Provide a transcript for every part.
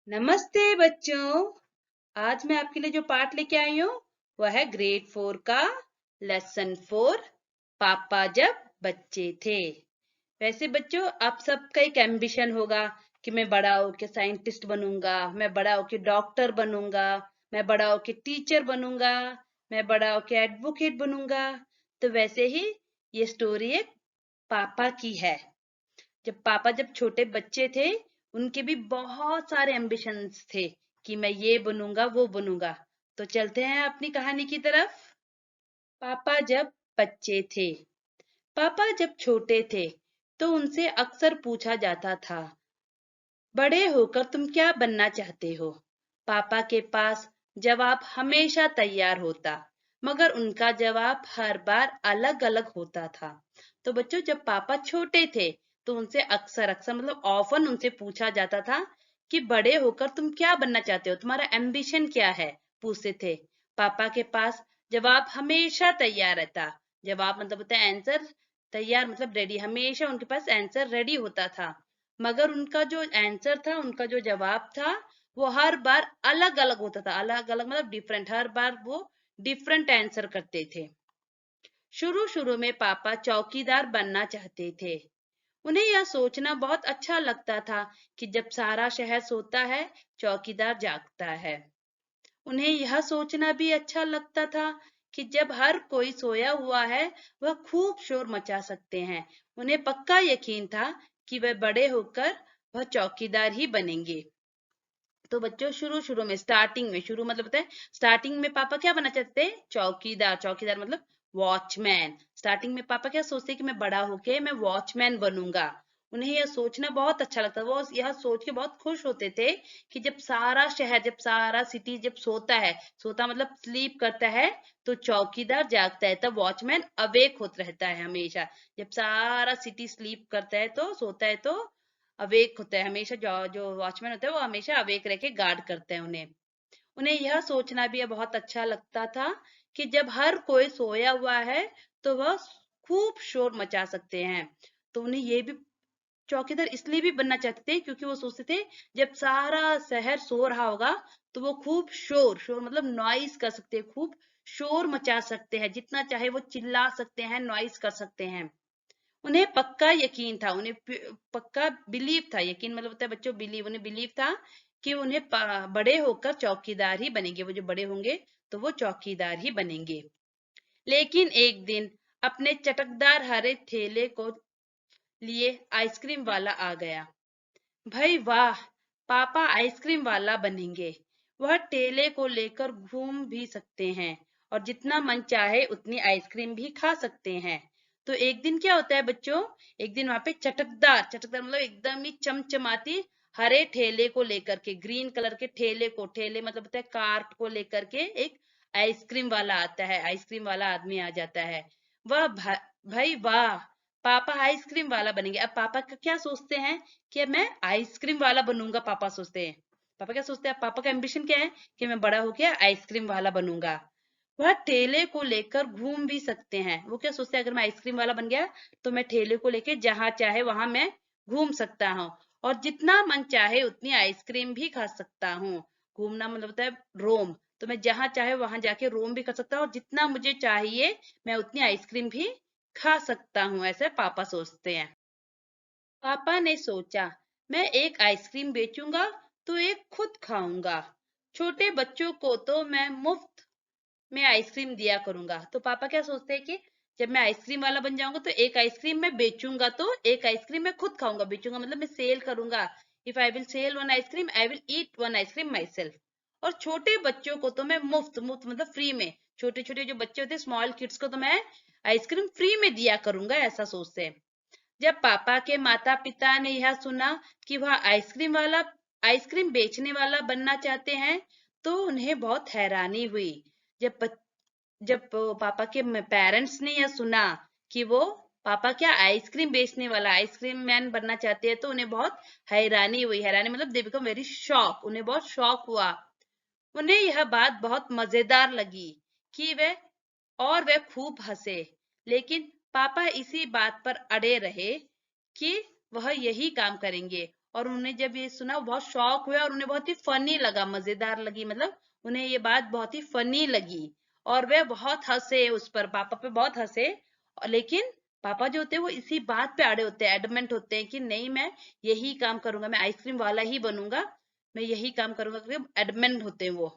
नमस्ते बच्चों। आज मैं आपके लिए जो पाठ लेके आई हूँ वह है ग्रेड 4 का लेसन 4 पापा जब बच्चे थे। वैसे बच्चों आप सबका एक एम्बिशन होगा कि मैं बड़ा होके साइंटिस्ट बनूंगा, मैं बड़ा होके डॉक्टर बनूंगा, मैं बड़ा होके टीचर बनूंगा, मैं बड़ा होके एडवोकेट बनूंगा। तो वैसे ही ये स्टोरी एक पापा की है। जब छोटे बच्चे थे उनके भी बहुत सारे एम्बिशंस थे कि मैं ये बनूंगा वो बनूंगा। तो चलते हैं अपनी कहानी की तरफ। पापा जब बच्चे थे। पापा जब छोटे थे तो उनसे अक्सर पूछा जाता था, बड़े होकर तुम क्या बनना चाहते हो। पापा के पास जवाब हमेशा तैयार होता, मगर उनका जवाब हर बार अलग अलग होता था। तो बच्चों जब पापा छोटे थे तो उनसे अक्सर अक्सर मतलब ऑफन उनसे पूछा जाता था कि बड़े होकर तुम क्या बनना चाहते हो, तुम्हारा एम्बिशन क्या है, पूछते थे। पापा के पास जवाब हमेशा तैयार रहता। जवाब मतलब होता है आंसर, तैयार मतलब रेडी, हमेशा उनके पास आंसर रेडी होता था। मगर उनका जो आंसर था, उनका जो जवाब था, वो हर बार अलग अलग होता था। अलग अलग मतलब डिफरेंट, हर बार वो डिफरेंट आंसर करते थे। शुरू शुरू में पापा चौकीदार बनना चाहते थे। उन्हें यह सोचना बहुत अच्छा लगता था कि जब सारा शहर सोता है, चौकीदार जागता है। उन्हें यह सोचना भी अच्छा लगता था कि जब हर कोई सोया हुआ है, वह खूब शोर मचा सकते हैं। उन्हें पक्का यकीन था कि वह बड़े होकर वह चौकीदार ही बनेंगे। तो बच्चों शुरू शुरू में स्टार्टिंग में, शुरू मतलब होता है स्टार्टिंग में पापा क्या बनना चाहते थे, चौकीदार। चौकीदार मतलब वॉचमैन। स्टार्टिंग में पापा क्या सोचते कि मैं बड़ा होके मैं वॉचमैन बनूंगा। उन्हें यह सोचना बहुत अच्छा लगता, वो यह सोच के बहुत खुश होते थे कि जब सारा शहर, जब सारा सिटी जब सोता है, सोता मतलब स्लीप करता है, तो चौकीदार जागता है, तब वॉचमैन अवेक होता रहता है हमेशा। जब सारा सिटी स्लीप करता है तो सोता है तो अवेक होता है हमेशा। जो जो वॉचमैन होता है वो हमेशा अवेक रह के गार्ड करते हैं उन्हें। उन्हें यह सोचना भी बहुत अच्छा लगता था कि जब हर कोई सोया हुआ है तो वह खूब शोर मचा सकते हैं। तो उन्हें ये भी चौकीदार इसलिए भी बनना चाहते थे क्योंकि वो सोचते थे जब सारा शहर सो रहा होगा तो वो खूब शोर, शोर मतलब नॉइस कर सकते हैं, खूब शोर मचा सकते हैं, जितना चाहे वो चिल्ला सकते हैं, नॉइस कर सकते हैं। उन्हें पक्का यकीन था, उन्हें पक्का बिलीव था, यकीन मतलब होता है बच्चों बिलीव, उन्हें बिलीव था कि उन्हें बड़े होकर चौकीदार ही बनेंगे। वो जो बड़े होंगे तो वो चौकीदार ही बनेंगे। लेकिन एक दिन अपने चटकदार हरे थैले को लिए आइसक्रीम वाला आ गया। भाई वाह, पापा आइसक्रीम वाला बनेंगे। वह ठेले को लेकर घूम भी सकते हैं और जितना मन चाहे उतनी आइसक्रीम भी खा सकते हैं। तो एक दिन क्या होता है बच्चों, एक दिन वहां पे चटकदार, चटकदार मतलब एकदम ही चमचमाती हरे ठेले को लेकर के, ग्रीन कलर के ठेले को, ठेले मतलब होता है कार्ट को लेकर के एक आइसक्रीम वाला आता है, आइसक्रीम वाला आदमी आ जाता है। वह भाई वाह, पापा आइसक्रीम वाला बनेंगे। अब पापा का क्या सोचते हैं कि मैं आइसक्रीम वाला बनूंगा, पापा सोचते हैं। पापा क्या सोचते हैं, पापा का एम्बिशन क्या है कि मैं बड़ा होकर आइसक्रीम वाला बनूंगा। वह ठेले को लेकर घूम भी सकते हैं। वो क्या सोचते हैं, अगर मैं आइसक्रीम वाला बन गया तो मैं ठेले को लेकर जहां चाहे वहां मैं घूम सकता हूँ और जितना मन चाहे उतनी आइसक्रीम भी खा सकता हूँ। घूमना मतलब होता है रोम, तो मैं जहां चाहे वहां जाके रोम भी कर सकता हूँ और जितना मुझे चाहिए मैं उतनी आइसक्रीम भी खा सकता हूँ, ऐसे पापा सोचते हैं। पापा ने सोचा, मैं एक आइसक्रीम बेचूंगा तो एक खुद खाऊंगा। छोटे बच्चों को तो मैं मुफ्त में आइसक्रीम दिया करूंगा। तो पापा क्या सोचते हैं कि जब मैं आइसक्रीम वाला बन जाऊंगा तो एक आइसक्रीम मैं बेचूंगा तो एक आइसक्रीम मैं खुद खाऊंगा। बेचूंगा मतलब मैं सेल करूंगा। If I will sell one ice cream I will eat one ice cream myself. और छोटे बच्चों को तो मैं मुफ्त, मुफ्त मतलब फ्री में, छोटे छोटे जो बच्चे होते हैं स्मॉल किड्स को तो मैं आइसक्रीम फ्री में दिया करूंगा, ऐसा सोचते हैं। जब पापा के माता पिता ने यह सुना कि वह आइसक्रीम बेचने वाला बनना चाहते हैं तो उन्हें बहुत हैरानी हुई। जब जब पापा के पेरेंट्स ने यह सुना कि वो पापा क्या आइसक्रीम बेचने वाला, आइसक्रीम मैन बनना चाहते हैं, तो उन्हें बहुत हैरानी हुई। हैरानी मतलब दे बिकम वेरी शॉक, उन्हें बहुत शौक हुआ। उन्हें यह बात बहुत मजेदार लगी कि वह खूब हंसे। लेकिन पापा इसी बात पर अड़े रहे कि वह यही काम करेंगे और उन्हें जब ये सुना बहुत शॉक हुए और उन्हें बहुत ही फनी लगा, मजेदार लगी, मतलब उन्हें ये बात बहुत ही फनी लगी और वे बहुत हंसे उस पर, पापा पे बहुत हंसे। लेकिन पापा जो होते हैं वो इसी बात पे अड़े होते हैं, एडमेंट होते हैं कि नहीं मैं यही काम करूंगा, मैं आइसक्रीम वाला ही बनूंगा, मैं यही काम करूंगा, एडमेंट होते हैं वो।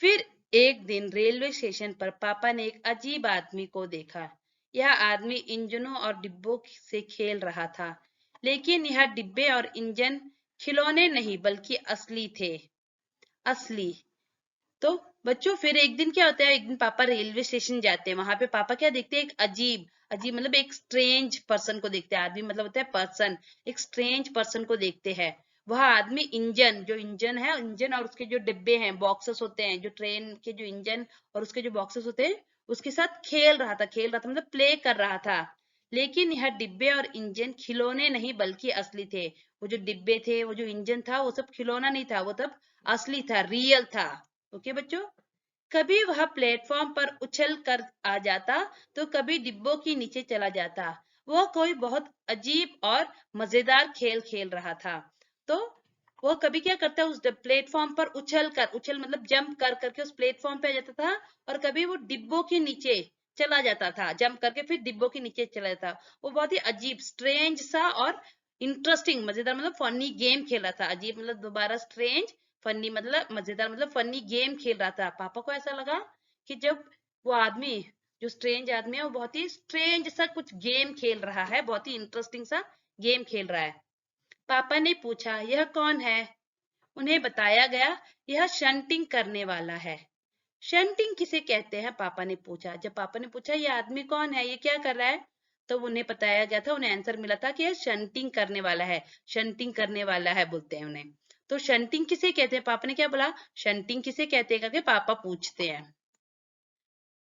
फिर एक दिन रेलवे स्टेशन पर पापा ने एक अजीब आदमी को देखा। यह आदमी इंजनों और डिब्बों से खेल रहा था, लेकिन यह डिब्बे और इंजन खिलौने नहीं बल्कि असली थे। असली। तो बच्चों फिर एक दिन क्या होता है, एक दिन पापा रेलवे स्टेशन जाते हैं, वहां पे पापा क्या देखते हैं, एक अजीब अजीब मतलब एक स्ट्रेंज पर्सन को देखते हैं। आदमी मतलब होता है पर्सन, एक स्ट्रेंज पर्सन को देखते हैं। वह आदमी इंजन, जो इंजन है, इंजन और उसके जो डिब्बे हैं, बॉक्सेस होते हैं, जो ट्रेन के जो इंजन और उसके जो बॉक्सेस होते हैं, उसके साथ खेल रहा था मतलब प्ले कर रहा था। लेकिन यह डिब्बे और इंजन खिलौने नहीं बल्कि असली थे। वो जो डिब्बे थे, वो जो इंजन था, वो सब खिलौना नहीं था, वो सब असली था, रियल था। ओके बच्चों। कभी वह प्लेटफॉर्म पर उछल कर आ जाता तो कभी डिब्बों के नीचे चला जाता। वह कोई बहुत अजीब और मजेदार खेल खेल रहा था। तो वो कभी क्या करता है, उस प्लेटफॉर्म पर उछल मतलब जंप कर करके उस प्लेटफॉर्म पे आ जाता था, और कभी वो डिब्बों के नीचे चला जाता था, जंप करके फिर डिब्बों के नीचे चला जाता। वो बहुत ही अजीब, स्ट्रेंज सा और इंटरेस्टिंग, मजेदार मतलब फनी गेम खेल रहा था। अजीब मतलब दोबारा स्ट्रेंज, फनी मतलब मजेदार मतलब फनी गेम खेल रहा था। पापा को ऐसा लगा कि जब वो आदमी, जो स्ट्रेंज आदमी है, वो बहुत ही स्ट्रेंज सा कुछ गेम खेल रहा है, बहुत ही इंटरेस्टिंग सा गेम खेल रहा है। पापा ने पूछा, यह कौन है? उन्हें बताया गया, यह शंटिंग करने वाला है। शंटिंग किसे कहते हैं? पापा ने पूछा। जब पापा ने पूछा ये आदमी कौन है, ये क्या कर रहा है, तो उन्हें बताया गया था, उन्हें आंसर मिला था कि यह शंटिंग करने वाला है। शंटिंग करने वाला है बोलते हैं उन्हें। तो शंटिंग किसे कहते हैं? पापा ने क्या बोला, शंटिंग किसे कहते हैं करके पापा पूछते हैं।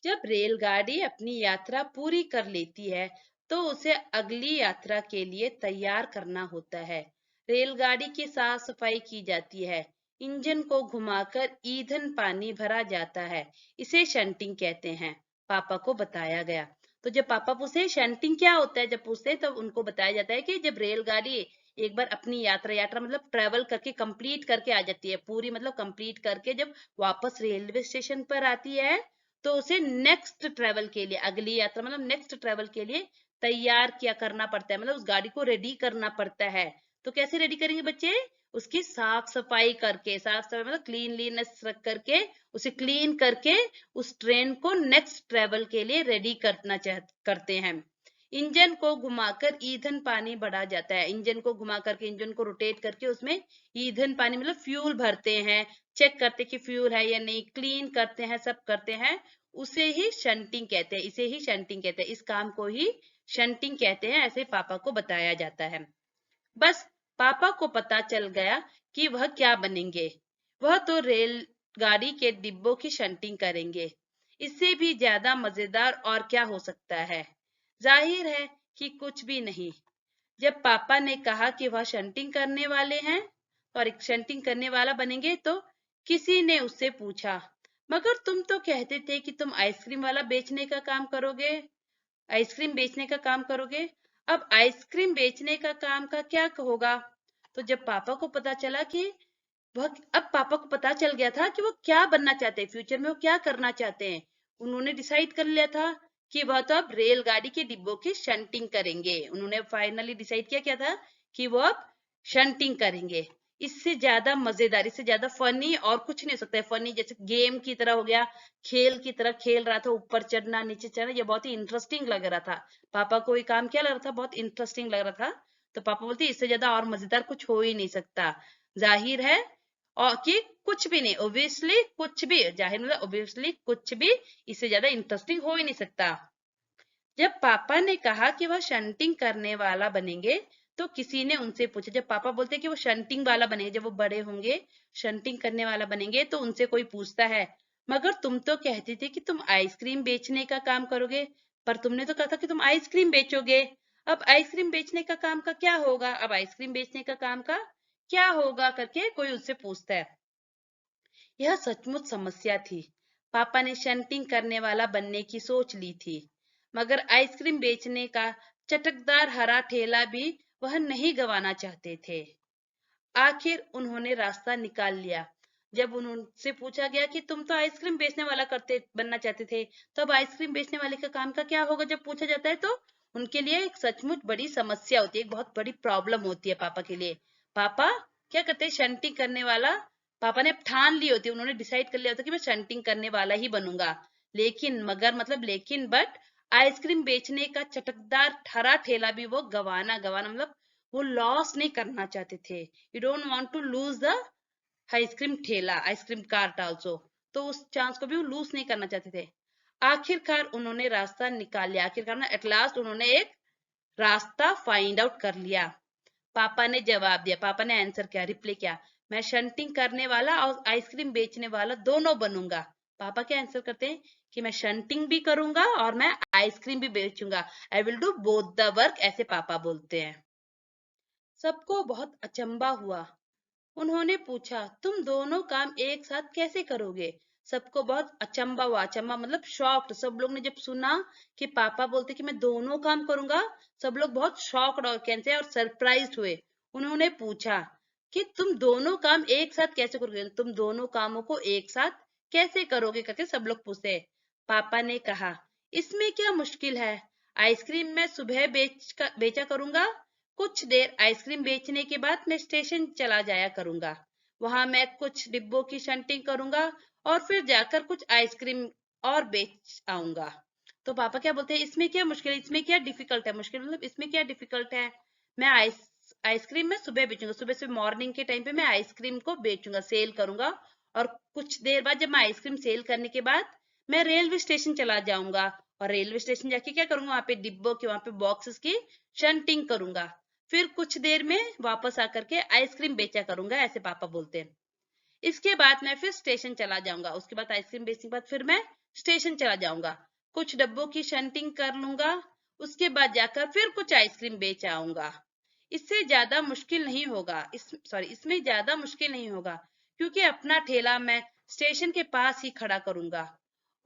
जब रेलगाड़ी अपनी यात्रा पूरी कर लेती है तो उसे अगली यात्रा के लिए तैयार करना होता है। रेलगाड़ी की साफ सफाई की जाती है, इंजन को घुमाकर ईंधन पानी भरा जाता है, इसे शंटिंग कहते हैं, पापा को बताया गया। तो जब पापा पूछे शंटिंग क्या होता है, जब पूछते हैं तब उनको बताया जाता है कि जब रेलगाड़ी एक बार अपनी यात्रा यात्रा मतलब ट्रेवल करके कंप्लीट करके आ जाती है, पूरी मतलब कंप्लीट करके जब वापस रेलवे स्टेशन पर आती है, तो उसे नेक्स्ट ट्रेवल के लिए, अगली यात्रा मतलब नेक्स्ट ट्रेवल के लिए तैयार किया करना पड़ता है, मतलब उस गाड़ी को रेडी करना पड़ता है। तो कैसे रेडी करेंगे बच्चे? उसकी साफ सफाई करके, साफ सफाई मतलब क्लीनलीनेस रख करके, उसे क्लीन करके उस ट्रेन को नेक्स्ट ट्रेवल के लिए रेडी करते हैं। इंजन को घुमाकर ईंधन पानी बढ़ा जाता है, इंजन को घुमा करके, इंजन को रोटेट करके उसमें ईंधन पानी मतलब फ्यूल भरते हैं, चेक करते कि फ्यूल है या नहीं, क्लीन करते हैं, सब करते हैं। उसे ही शंटिंग कहते हैं, इसे ही शंटिंग कहते हैं, इस काम को ही शंटिंग कहते हैं, ऐसे पापा को बताया जाता है। बस पापा को पता चल गया कि वह क्या बनेंगे। वह तो रेलगाड़ी के डिब्बों की शंटिंग करेंगे। इससे भी ज्यादा मजेदार और क्या हो सकता है? जाहिर है कि कुछ भी नहीं। जब पापा ने कहा कि वह शंटिंग करने वाले हैं और एक शंटिंग करने वाला बनेंगे, तो किसी ने उससे पूछा, मगर तुम तो कहते थे कि तुम आइसक्रीम वाला बेचने का काम करोगे, आइसक्रीम बेचने का काम करोगे, अब आइसक्रीम बेचने का काम का क्या होगा? तो जब पापा को पता चला कि वह, अब पापा को पता चल गया था कि वो क्या बनना चाहते हैं, फ्यूचर में वो क्या करना चाहते हैं। उन्होंने डिसाइड कर लिया था कि वह तो अब रेलगाड़ी के डिब्बों की शंटिंग करेंगे। उन्होंने फाइनली डिसाइड किया क्या था कि वो अब शंटिंग करेंगे। इससे ज्यादा मजेदार, इससे ज्यादा फनी और कुछ नहीं हो सकता है। फनी जैसे गेम की तरह हो गया, खेल की तरह खेल रहा था, ऊपर चढ़ना नीचे चढ़ना, ये बहुत ही इंटरेस्टिंग लग रहा था। पापा को ये काम क्या लग रहा था, बहुत इंटरेस्टिंग लग रहा था। तो पापा बोलते इससे ज्यादा और मजेदार कुछ हो ही नहीं सकता। जाहिर है और कि कुछ भी नहीं, ओब्वियसली कुछ भी, जाहिर मतलब ओब्वियसली कुछ भी इससे ज्यादा इंटरेस्टिंग हो ही नहीं सकता। जब पापा ने कहा कि वह शंटिंग करने वाला बनेंगे, तो किसी ने उनसे पूछा, जब पापा बोलते कि वो शंटिंग वाला बनेंगे, जब वो बड़े होंगे शंटिंग करने वाला बनेंगे, तो उनसे कोई पूछता है, मगर तुम तो कहते थे कि तुम आइसक्रीम बेचने का काम करोगे, पर तुमने तो कहा था कि तुम आइसक्रीम बेचोगे, अब आइसक्रीम बेचने का काम का क्या होगा, अब आइसक्रीम बेचने का काम का क्या होगा करके कोई उससे पूछता है। यह सचमुच समस्या थी। पापा ने शंटिंग करने वाला बनने की सोच ली थी, मगर आइसक्रीम बेचने का चटकदार हरा ठेला भी वह नहीं गंवाना चाहते थे। आखिर उन्होंने रास्ता निकाल लिया। जब उनसे पूछा गया कि तुम तो आइसक्रीम बेचने वाला करते बनना चाहते थे, तो अब आइसक्रीम बेचने वाले का काम का क्या होगा, जब पूछा जाता है तो उनके लिए एक सचमुच बड़ी समस्या होती है, एक बहुत बड़ी प्रॉब्लम होती है पापा के लिए। पापा क्या करते हैं, शंटिंग करने वाला। पापा ने ठान ली होती है, उन्होंने डिसाइड कर लिया होता है कि मैं शंटिंग करने वाला ही बनूंगा। लेकिन मगर मतलब लेकिन बट आइसक्रीम बेचने का चटकदार ठरा ठेला भी वो गवाना गवाना मतलब वो लॉस नहीं करना चाहते थे। You don't want to lose the ice cream ठेला, आइसक्रीम कार्ट आल्सो। तो उस चांस को भी वो लूज नहीं करना चाहते थे। आखिरकार उन्होंने रास्ता निकाल लिया, आखिरकार ना एट लास्ट उन्होंने एक रास्ता फाइंड आउट कर लिया। पापा ने जवाब दिया, पापा ने आंसर किया, रिप्लाई किया, मैं शंटिंग करने वाला और आइसक्रीम बेचने वाला दोनों बनूंगा। पापा क्या आंसर करते हैं कि मैं शंटिंग भी करूंगा और मैं आइसक्रीम भी बेचूंगा। I will do both the work, ऐसे पापा बोलते हैं। सबको बहुत अचंबा हुआ। उन्होंने पूछा, तुम दोनों काम एक साथ कैसे करोगे? सबको बहुत अचंबा हुआ, अचंबा मतलब शॉक्ड। सब लोग ने जब सुना कि पापा बोलते कि मैं दोनों काम करूंगा, सब लोग बहुत शॉक्ड और कैसे और सरप्राइज्ड हुए। उन्होंने पूछा कि तुम दोनों काम एक साथ कैसे करोगे, तुम दोनों कामों को एक साथ कैसे करोगे करके सब लोग पूछते। पापा ने कहा, इसमें क्या मुश्किल है, आइसक्रीम मैं सुबह बेचा करूंगा, कुछ देर आइसक्रीम बेचने के बाद मैं स्टेशन चला जाया करूंगा, वहां मैं कुछ डिब्बों की शंटिंग करूंगा और फिर जाकर कुछ आइसक्रीम और बेच आऊंगा। तो पापा क्या बोलते हैं, इसमें क्या मुश्किल है, इसमें क्या डिफिकल्ट है, मुश्किल मतलब इसमें क्या डिफिकल्ट है, मैं आइसक्रीम में सुबह बेचूंगा, सुबह से मॉर्निंग के टाइम पे मैं आइसक्रीम को बेचूंगा, सेल करूंगा, और कुछ देर बाद जब मैं आइसक्रीम सेल करने के बाद मैं रेलवे स्टेशन चला जाऊंगा, और रेलवे स्टेशन जाके क्या करूंगा, वहां पे डिब्बों के वहां पे बॉक्सेस की शंटिंग करूंगा, फिर कुछ देर में वापस आकर के आइसक्रीम बेचा करूंगा, ऐसे पापा बोलते हैं। इसके बाद मैं फिर स्टेशन चला जाऊंगा, उसके बाद आइसक्रीम बेचने के बाद फिर मैं स्टेशन चला जाऊंगा, कुछ डब्बों की शंटिंग कर लूंगा, उसके बाद जाकर फिर कुछ आइसक्रीम बेच आऊंगा। इससे ज्यादा मुश्किल नहीं होगा, इसमें ज्यादा मुश्किल नहीं होगा, क्योंकि अपना ठेला मैं स्टेशन के पास ही खड़ा करूंगा,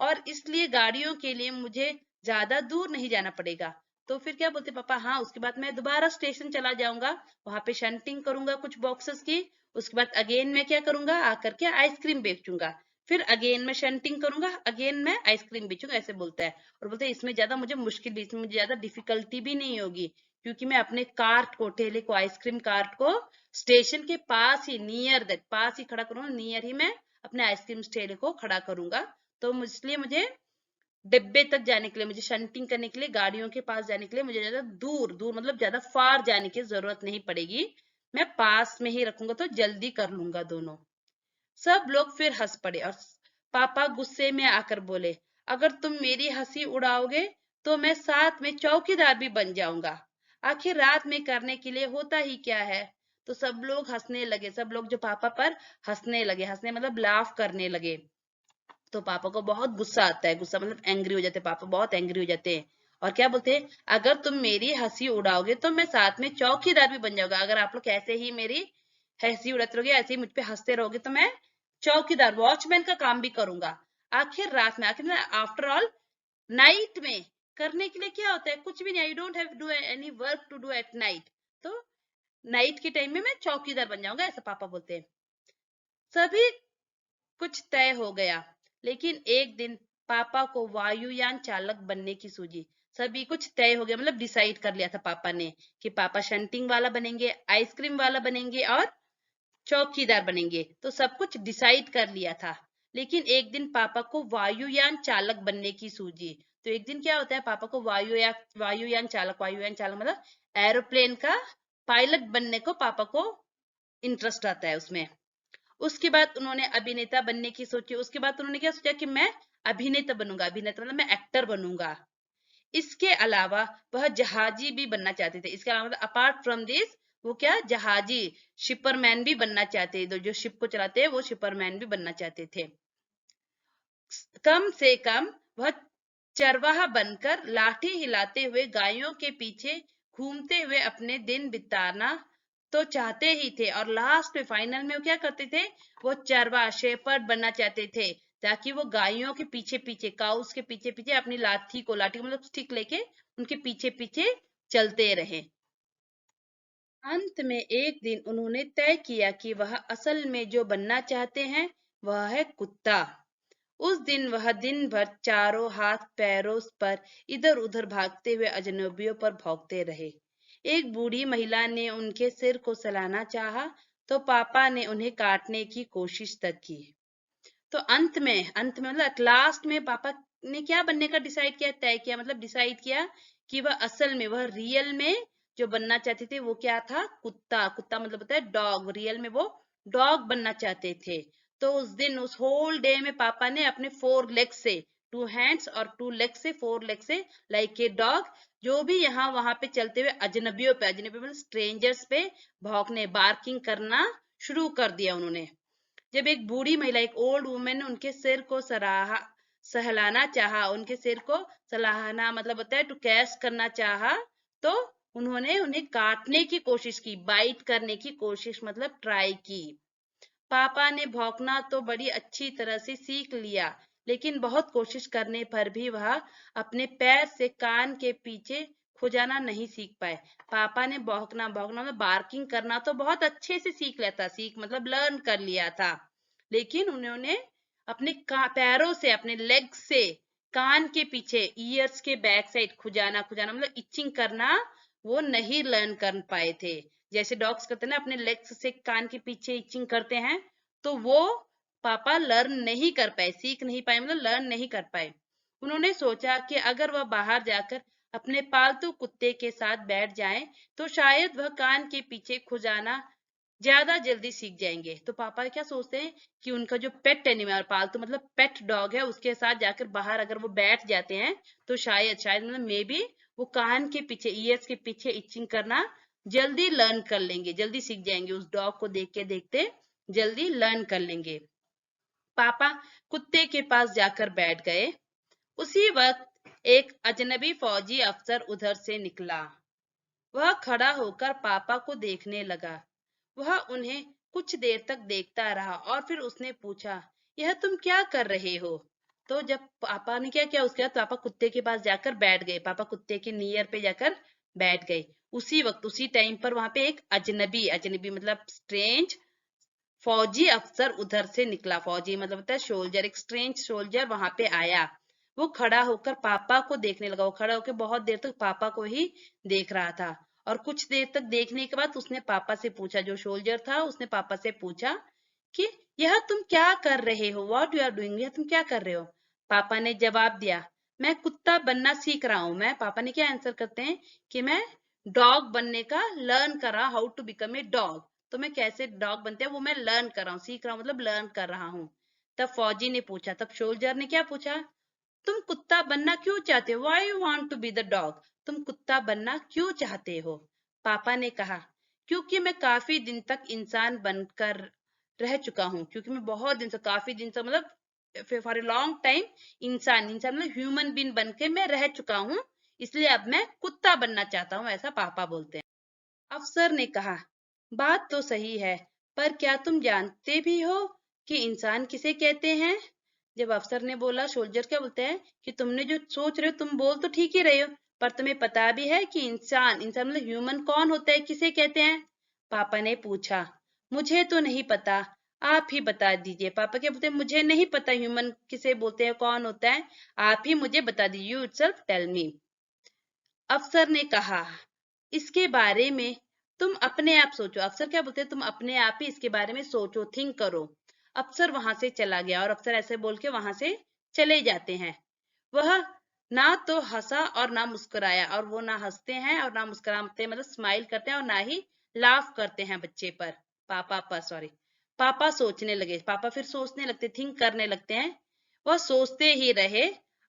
और इसलिए गाड़ियों के लिए मुझे ज्यादा दूर नहीं जाना पड़ेगा। तो फिर क्या बोलते पापा, हाँ उसके बाद मैं दोबारा स्टेशन चला जाऊंगा, वहां पे शंटिंग करूंगा कुछ बॉक्सेस की, उसके बाद अगेन मैं क्या करूंगा, आकर के आइसक्रीम बेचूंगा, फिर अगेन मैं शंटिंग करूंगा, अगेन मैं आइसक्रीम बेचूंगा, ऐसे बोलता है। और बोलते हैं इसमें ज्यादा मुझे मुश्किल भी, इसमें मुझे ज्यादा डिफिकल्टी भी नहीं होगी, क्योंकि मैं अपने कार्ट को, ठेले को, आइसक्रीम कार्ट को स्टेशन के पास ही, नियर दैट, पास ही खड़ा करूंगा, नियर ही मैं अपने आइसक्रीम ठेले को खड़ा करूंगा। तो इसलिए मुझे डिब्बे तक जाने के लिए, मुझे शंटिंग करने के लिए, गाड़ियों के पास जाने के लिए मुझे ज्यादा दूर दूर मतलब ज्यादा फार जाने की जरूरत नहीं पड़ेगी, मैं पास में ही रखूंगा तो जल्दी कर लूंगा दोनों। सब लोग फिर हंस पड़े और पापा गुस्से में आकर बोले, अगर तुम मेरी हंसी उड़ाओगे तो मैं साथ में चौकीदार भी बन जाऊंगा, आखिर रात में करने के लिए होता ही क्या है। तो सब लोग हंसने लगे, सब लोग जो पापा पर हंसने लगे, हंसने मतलब लाफ करने लगे। तो पापा को बहुत गुस्सा आता है, गुस्सा मतलब एंग्री हो जाते हैं, पापा बहुत एंग्री हो जाते हैं, और क्या बोलते हैं, अगर तुम मेरी हंसी उड़ाओगे तो मैं साथ में चौकीदार भी बन जाऊंगा, अगर आप लोग ऐसे ही मेरी हंसी उड़ाते रहोगे, ऐसे ही मुझ पे हंसते रहोगे, तो मैं चौकीदार, वॉचमैन का काम भी करूंगा। आखिर रात में, आखिर आफ्टर ऑल नाइट में करने के लिए क्या होता है, कुछ भी नहीं, I don't have do any work to do at night, तो नाइट के टाइम में मैं चौकीदार बन जाऊंगा, ऐसा पापा बोलते हैं। सभी कुछ तय हो गया, लेकिन एक दिन पापा को वायुयान चालक बनने की सूझी। सभी कुछ तय हो गया मतलब डिसाइड कर लिया था पापा ने कि पापा शंटिंग वाला बनेंगे, आइसक्रीम वाला बनेंगे और चौकीदार बनेंगे, तो सब कुछ डिसाइड कर लिया था। लेकिन एक दिन पापा को वायुयान चालक बनने की सूझी। तो एक दिन क्या होता है, पापा को वायुयान चालक मतलब एरोप्लेन का पायलट बनने को पापा को इंटरेस्ट आता है उसमें। उसके बाद उन्होंने अभिनेता बनने की सोची, उसके बाद उन्होंने क्या सोचा कि मैं अभिनेता बनूंगा, अभिनेता मतलब मैं एक्टर बनूंगा। इसके अलावा वह जहाजी भी बनना चाहते थे, इसके अलावा मतलब अपार्ट फ्रॉम दिस वो क्या, जहाजी, शिपरमैन भी बनना चाहते थे, जो शिप को चलाते हैं वो शिपरमैन भी बनना चाहते थे। कम से कम वह चरवाहा बनकर लाठी हिलाते हुए गायों के पीछे घूमते हुए अपने दिन बिताना तो चाहते ही थे, और लास्ट में फाइनल में वो क्या करते थे, वो चरवाहा शेपर्ड बनना चाहते थे, ताकि वो गायों के पीछे पीछे, काउस के पीछे पीछे अपनी लाठी को, लाठी मतलब स्टिक लेके उनके पीछे पीछे चलते रहे। अंत में एक दिन उन्होंने तय किया कि वह असल में जो बनना चाहते हैं वह है कुत्ता। उस दिन वह दिन भर चारों हाथ पैरों पर इधर उधर भागते हुए अजनबियों पर भौंकते रहे। एक बूढ़ी महिला ने उनके सिर को सहलाना चाहा तो पापा ने उन्हें काटने की कोशिश तक की। तो अंत में मतलब एट लास्ट में पापा ने क्या बनने का डिसाइड किया, तय किया, मतलब डिसाइड किया कि वह असल में, वह रियल में जो बनना चाहते थे वो क्या था, कुत्ता। कुत्ता मतलब होता है डॉग, रियल में वो डॉग बनना चाहते थे। तो उस दिन, उस होल डे में पापा ने अपने 4 लेग से, 2 हैंड्स और 2 लेग से, 4 लेग से, लाइक ए डॉग, जो भी यहाँ वहां पे चलते हुए अजनबियों पे, अजनबी मतलब स्ट्रेंजर्स पे भौंकने, बार्किंग करना शुरू कर दिया उन्होंने। जब एक बूढ़ी महिला, एक ओल्ड वुमेन ने उनके सिर को सहलाना चाहा, उनके सिर को सहलाना मतलब होता है टू कैच करना चाहा, तो उन्होंने उन्हें काटने की कोशिश की, बाइट करने की कोशिश मतलब ट्राई की। पापा ने भौंकना तो बड़ी अच्छी तरह से सीख लिया, लेकिन बहुत कोशिश करने पर भी वह अपने पैर से कान के पीछे खुजाना नहीं सीख पाए। पापा ने भौंकना, भौंकना में बार्किंग करना तो बहुत अच्छे से सीख लेता, सीख मतलब लर्न कर लिया था, लेकिन उन्होंने अपने पैरों से, अपने लेग से कान के पीछे, ईयर्स के बैक साइड खुजाना, खुजाना मतलब इचिंग करना, वो नहीं लर्न कर पाए थे। जैसे डॉग्स करते हैं ना, अपने लेग्स से कान के पीछे इचिंग करते हैं, तो वो पापा लर्न नहीं कर पाए, सीख नहीं पाए, मतलब लर्न नहीं कर पाए। उन्होंने सोचा कि अगर वह बाहर जाकर अपने पालतू कुत्ते के साथ बैठ जाएं, तो शायद वह कान के पीछे खुजाना ज्यादा जल्दी सीख जाएंगे। तो पापा क्या सोचते हैं कि उनका जो पेट एनिमल, पालतू मतलब पेट डॉग है, उसके साथ जाकर बाहर अगर वो बैठ जाते हैं, तो शायद शायद मतलब मे बी वो कान के पीछे, ईयर्स के पीछे इचिंग करना जल्दी लर्न कर लेंगे, जल्दी सीख जाएंगे, उस डॉग को देख के देखते जल्दी लर्न कर लेंगे। पापा कुत्ते के पास जाकर बैठ गए। उसी वक्त एक अजनबी फौजी अफसर उधर से निकला। वह खड़ा होकर पापा को देखने लगा। वह उन्हें कुछ देर तक देखता रहा और फिर उसने पूछा, यह तुम क्या कर रहे हो? तो जब पापा ने क्या किया, उसके बाद पापा कुत्ते के पास जाकर बैठ गए, पापा कुत्ते के नियर पे जाकर बैठ गए। उसी वक्त, उसी टाइम पर वहां पे एक अजनबी, अजनबी मतलब स्ट्रेंज फौजी अफसर उधर से निकला। फौजी मतलब होता है सोल्जर, एक स्ट्रेंज सोल्जर वहां पे आया। वो खड़ा होकर पापा को देखने लगा। वो खड़ा होकर बहुत देर तक पापा को ही देख रहा था, और कुछ देर तक देखने के बाद उसने पापा से पूछा, जो सोल्जर था उसने पापा से पूछा कि यह तुम क्या कर रहे हो, व्हाट यू आर डूइंग, यह तुम क्या कर रहे हो? पापा ने जवाब दिया, मैं कुत्ता बनना सीख रहा हूं। मैं, पापा ने क्या आंसर करते हैं कि मैं डॉग बनने का लर्न कर रहा, how to become a dog. तो मैं कैसे डॉग बनते हैं वो मैं लर्न कर रहा हूँ, सीख रहा हूँ मतलब लर्न कर रहा हूँ। तब फौजी ने पूछा, तब सोल्जर ने क्या पूछा, तुम कुत्ता बनना क्यों चाहते हो, why you want to be the dog, तुम कुत्ता बनना क्यों चाहते हो? पापा ने कहा, क्योंकि मैं काफी दिन तक इंसान बनकर रह चुका हूँ, क्योंकि मैं बहुत दिन से, काफी दिन से मतलब फॉर ए लॉन्ग टाइम, इंसान, इंसान मतलब ह्यूमन बीन बन के मैं रह चुका हूँ, इसलिए अब मैं कुत्ता बनना चाहता हूँ, ऐसा पापा बोलते हैं। अफसर ने कहा, बात तो सही है, पर क्या तुम जानते भी हो कि इंसान किसे कहते हैं? जब अफसर ने बोला, सोल्जर क्या बोलते हैं कि तुमने जो सोच रहे हो, तुम बोल तो ठीक ही रहे हो, पर तुम्हें पता भी है कि इंसान, इंसान मतलब ह्यूमन कौन होता है, किसे कहते हैं? पापा ने पूछा, मुझे तो नहीं पता, आप ही बता दीजिए। पापा क्या बोलते हैं, मुझे नहीं पता ह्यूमन किसे बोलते हैं, कौन होता है, आप ही मुझे बता दीजिए, यू इटसेल्फ टेल मी। अफसर ने कहा, इसके बारे में तुम अपने आप सोचो। अफसर क्या बोलते हैं, तुम अपने आप ही इसके बारे में सोचो, थिंक करो। अफसर वहां से चला गया, और अफसर ऐसे बोल के वहां से चले जाते हैं। वह ना तो हंसा और ना मुस्कुराया, और वो ना हंसते हैं और ना मुस्कुराते मतलब स्माइल करते हैं, और ना ही लाफ करते हैं बच्चे पर, पापा पर, सॉरी। पापा सोचने लगे, पापा फिर सोचने लगते, थिंक करने लगते हैं। वह सोचते ही रहे।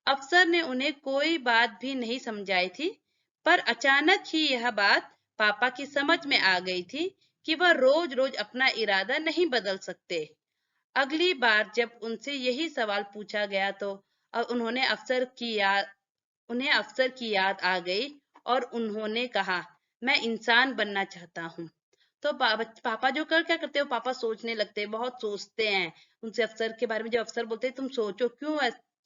अफसर ने उन्हें कोई बात भी नहीं समझाई थी, पर अचानक ही यह बात पापा की समझ में आ गई थी कि वह रोज रोज अपना इरादा नहीं बदल सकते। अगली बार जब उनसे यही सवाल पूछा गया, तो उन्हें अफसर की याद आ गई, और उन्होंने कहा, मैं इंसान बनना चाहता हूँ। तो पापा जो क्या करते हो, पापा सोचने लगते हैं, बहुत सोचते हैं। उनसे अफसर के बारे में, जब अफसर बोलते हैं तुम सोचो क्यों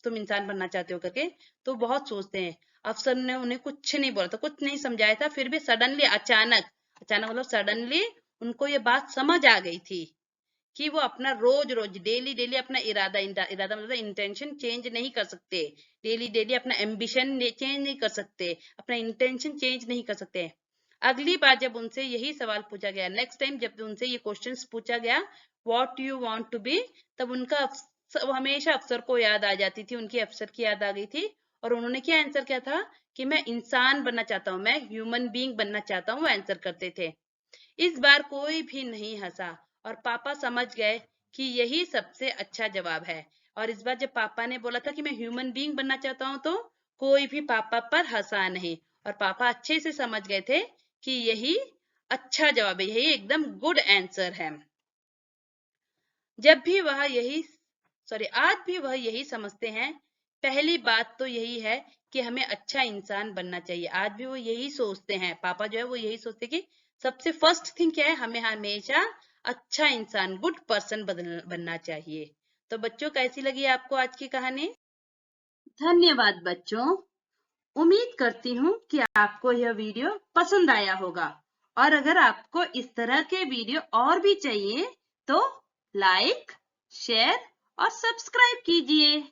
तुम इंसान बनना चाहते हो करके, तो बहुत सोचते हैं। अफसर ने उन्हें कुछ नहीं बोला था, कुछ नहीं समझाया था, फिर भी सडनली, अचानक, अचानक मतलब सडनली उनको ये बात समझ आ गई थी कि वो अपना रोज रोज डेली डेली अपना इरादा मतलब इंटेंशन चेंज नहीं कर सकते, डेली डेली अपना एम्बिशन चेंज नहीं कर सकते, अपना इंटेंशन चेंज नहीं कर सकते। अगली बार जब उनसे यही सवाल पूछा गया, नेक्स्ट टाइम जब उनसे ये क्वेश्चंस पूछा गया, what you want to be, तब उनका वो हमेशा अफसर को याद आ जाती थी, उनकी अफसर की याद आ गई थी, और उन्होंने क्या आंसर किया था कि मैं इंसान बनना चाहता हूँ, मैं ह्यूमन बीइंग बनना चाहता हूँ, आंसर करते थे। इस बार कोई भी नहीं हंसा और पापा समझ गए कि यही सबसे अच्छा जवाब है। और इस बार जब पापा ने बोला था कि मैं ह्यूमन बीइंग बनना चाहता हूं, तो कोई भी पापा पर हंसा नहीं, और पापा अच्छे से समझ गए थे कि यही अच्छा जवाब है, यही एकदम गुड आंसर है। जब भी वह यही आज भी वह यही समझते हैं। पहली बात तो यही है कि हमें अच्छा इंसान बनना चाहिए। आज भी वो यही सोचते हैं, पापा जो है वो यही सोचते कि सबसे फर्स्ट थिंग क्या है, हमें हमेशा अच्छा इंसान, गुड पर्सन बनना चाहिए। तो बच्चों, कैसी लगी आपको आज की कहानी? धन्यवाद बच्चों। उम्मीद करती हूँ कि आपको यह वीडियो पसंद आया होगा, और अगर आपको इस तरह के वीडियो और भी चाहिए तो लाइक, शेयर और सब्सक्राइब कीजिए।